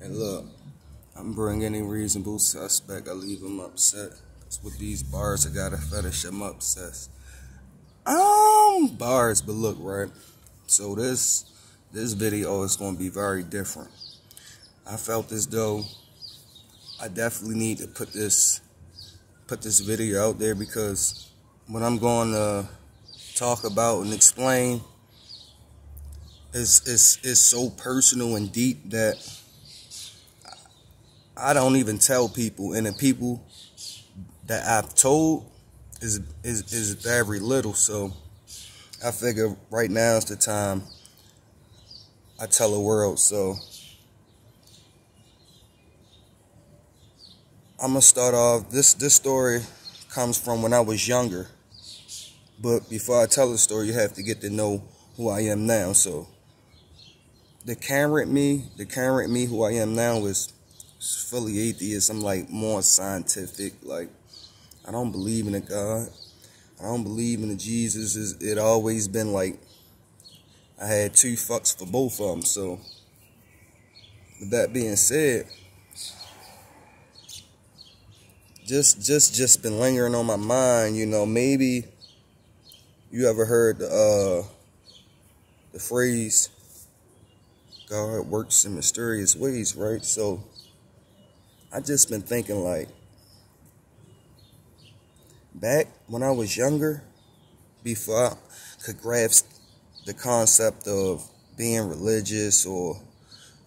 And look, I'm bring any reasonable suspect, I leave him upset. Cause with these bars, I got a fetish, I'm obsessed. Bars, but look, right? So this video is gonna be very different. I felt as though I definitely need to put this video out there because what I'm going to talk about and explain is so personal and deep that I don't even tell people, and the people that I've told is very little. So I figure right now is the time I tell the world. So I'm gonna start off. This story comes from when I was younger, but before I tell the story, you have to get to know who I am now. So the current me who I am now is fully atheist. I'm like more scientific. Like, I don't believe in a God. I don't believe in a Jesus. It always been like I had two fucks for both of them. So with that being said, just been lingering on my mind. You know, maybe you ever heard the phrase God works in mysterious ways, right? So I just been thinking, like, back when I was younger, before I could grasp the concept of being religious or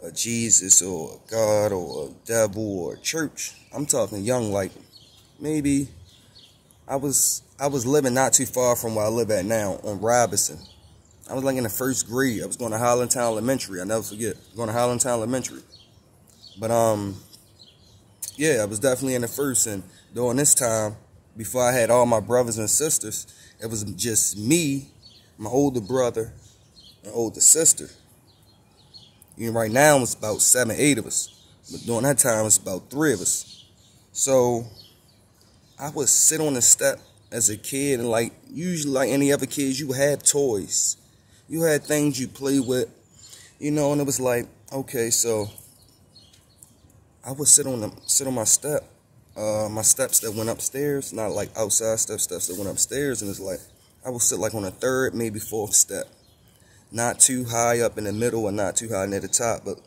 a Jesus or a God or a devil or a church, I'm talking young, like maybe I was living not too far from where I live at now on Robinson. I was like in the first grade. I was going to Highlandtown Elementary. I never forget going to Highlandtown Elementary. But yeah, I was definitely in the first. And during this time, before I had all my brothers and sisters, it was just me, my older brother, and older sister. You know, right now it's about 7, 8 of us. But during that time, it's about 3 of us. So I would sit on the step as a kid, and like usually like any other kids, you had toys. You had things you play with, you know, and it was like, okay, so I would sit on my step, my steps that went upstairs, not like outside steps that went upstairs, and it's like I would sit like on the 3rd, maybe 4th step, not too high up in the middle and not too high near the top, but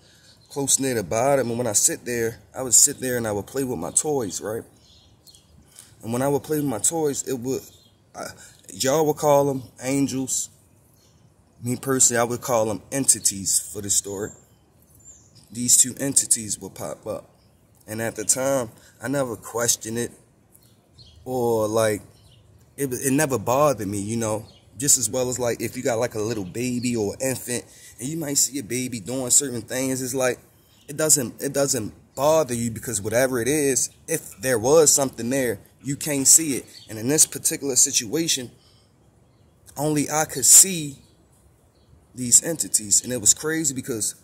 close near the bottom. And when I sit there, I would sit there and I would play with my toys, right? And when I would play with my toys, y'all would call them angels. Me personally, I would call them entities for the story. These 2 entities would pop up. And at the time, I never questioned it, or like, it never bothered me, you know. Just as well as like if you got like a little baby or infant, and you might see a baby doing certain things, it's like, it doesn't bother you, because whatever it is, if there was something there, you can't see it. And in this particular situation, only I could see these entities. And it was crazy because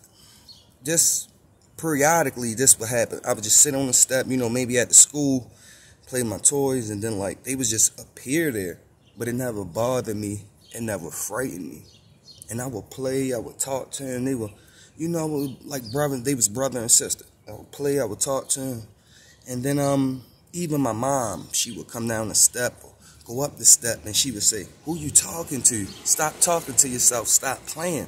just periodically this would happen. I would just sit on the step, you know, maybe at the school, play my toys, and then like they would just appear there. But it never bothered me. It never frightened me. And I would play, I would talk to them. They were, you know, like brother, they was brother and sister. I would play, I would talk to them. And then even my mom, she would come down the step or go up the step, and she would say, "Who you talking to? Stop talking to yourself, stop playing."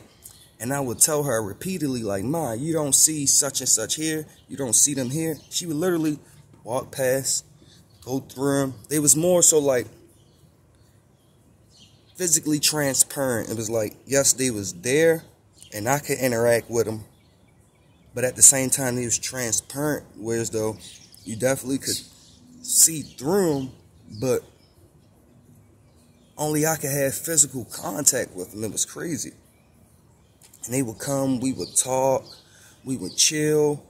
And I would tell her repeatedly, like, "Ma, you don't see such and such here. You don't see them here." She would literally walk past, go through them. They was more so like physically transparent. It was like, yes, they was there and I could interact with them, but at the same time they was transparent, whereas though you definitely could see through them, but only I could have physical contact with them. It was crazy. And they would come, we would talk, we would chill,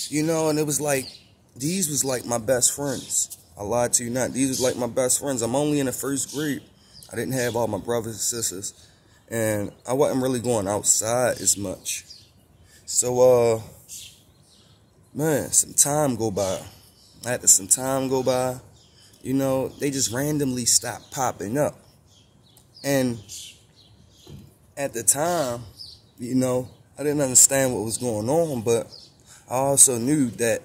you know, and it was like, these was like my best friends. I lied to you not. These was like my best friends. I'm only in the first grade. I didn't have all my brothers and sisters, and I wasn't really going outside as much. So, man, some time go by. After some time go by, you know, they just randomly stopped popping up. And at the time, you know, I didn't understand what was going on, but I also knew that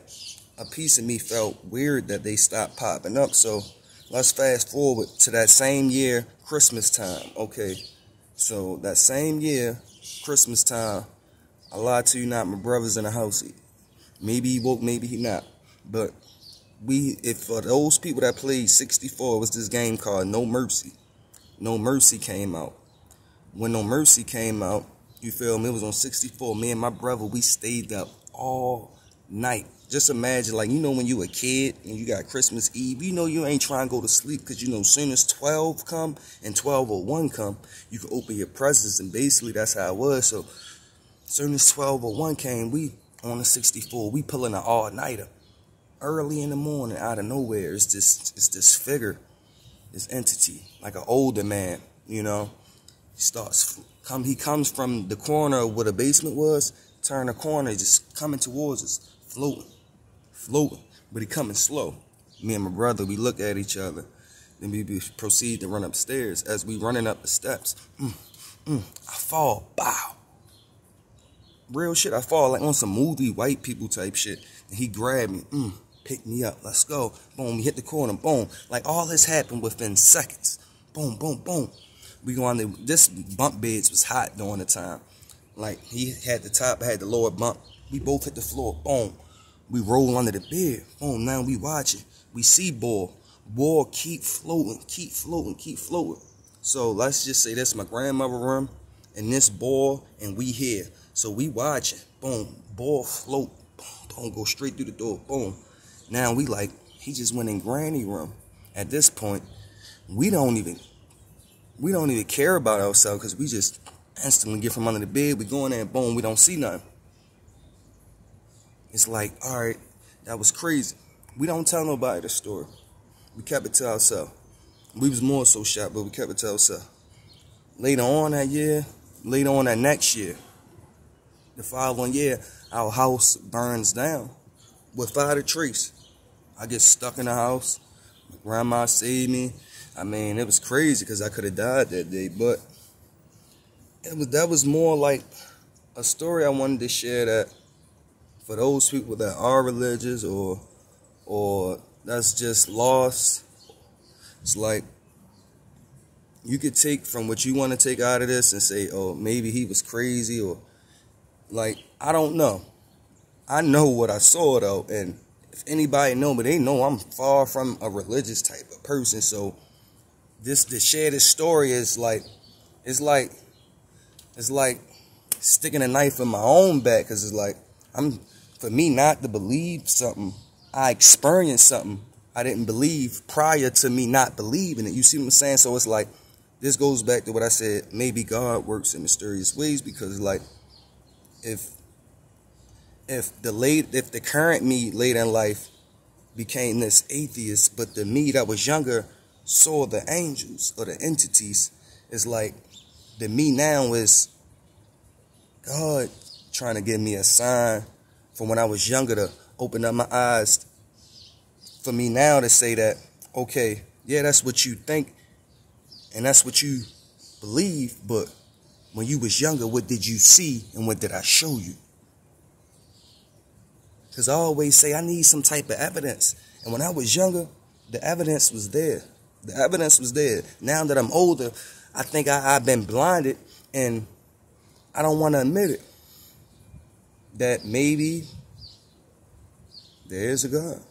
a piece of me felt weird that they stopped popping up. So let's fast forward to that same year, Christmas time. Okay, so that same year, Christmas time, I lied to you not, my brother's in the house. Maybe he woke, maybe he not. But if for those people that played 64, it was this game called No Mercy. No Mercy came out. When No Mercy came out, you feel me, it was on 64. Me and my brother, we stayed up all night. Just imagine, like, you know, when you a kid and you got Christmas Eve, you know you ain't trying to go to sleep because you know as soon as 12 come and 12:01 come, you can open your presents, and basically that's how it was. So as soon as 12:01 came, we on the 64, we pulling an all-nighter. Early in the morning, out of nowhere, it's this figure, this entity, like an older man, you know. He comes from the corner where the basement was, turn the corner, just coming towards us, floating, but he coming slow. Me and my brother, we look at each other, then we proceed to run upstairs. As we running up the steps, I fall, bow. Real shit, I fall like on some movie white people type shit. And he grabbed me, pick me up, let's go. Boom, we hit the corner, boom. Like all this happened within seconds. Boom, boom, boom. We go on this bunk beds was hot during the time. Like he had the top, I had the lower bunk. We both hit the floor, boom. We roll under the bed, boom. Now we watch it. We see ball keep floating. So let's just say that's my grandmother's room and this ball, and we here. So we watching, boom, ball float, boom, go straight through the door, boom. Now we like, he just went in granny room. At this point, we don't even care about ourselves because we just instantly get from under the bed. We go in there and boom, we don't see nothing. It's like, all right, that was crazy. We don't tell nobody the story. We kept it to ourselves. We was more so shocked, but we kept it to ourselves. Later on that next year, the following year, our house burns down without a trace. I get stuck in the house. My grandma saved me. I mean, it was crazy because I could have died that day, but that was more like a story I wanted to share, that for those people that are religious or that's just lost, it's like you could take from what you want to take out of this and say, oh, maybe he was crazy, or like, I don't know. I know what I saw though, and if anybody know me, they know I'm far from a religious type of person. So to share this story is like, it's like sticking a knife in my own back, because it's like, for me not to believe something, I experienced something I didn't believe prior to me not believing it. You see what I'm saying? So it's like, this goes back to what I said, maybe God works in mysterious ways, because like, if the current me later in life became this atheist, but the me that was younger saw the angels or the entities, it's like the me now is God trying to give me a sign from when I was younger to open up my eyes for me now to say that, okay, yeah, that's what you think and that's what you believe, but when you was younger, what did you see and what did I show you? Because I always say I need some type of evidence. And when I was younger, the evidence was there. The evidence was there. Now that I'm older, I think I've been blinded, and I don't want to admit it, that maybe there is a God.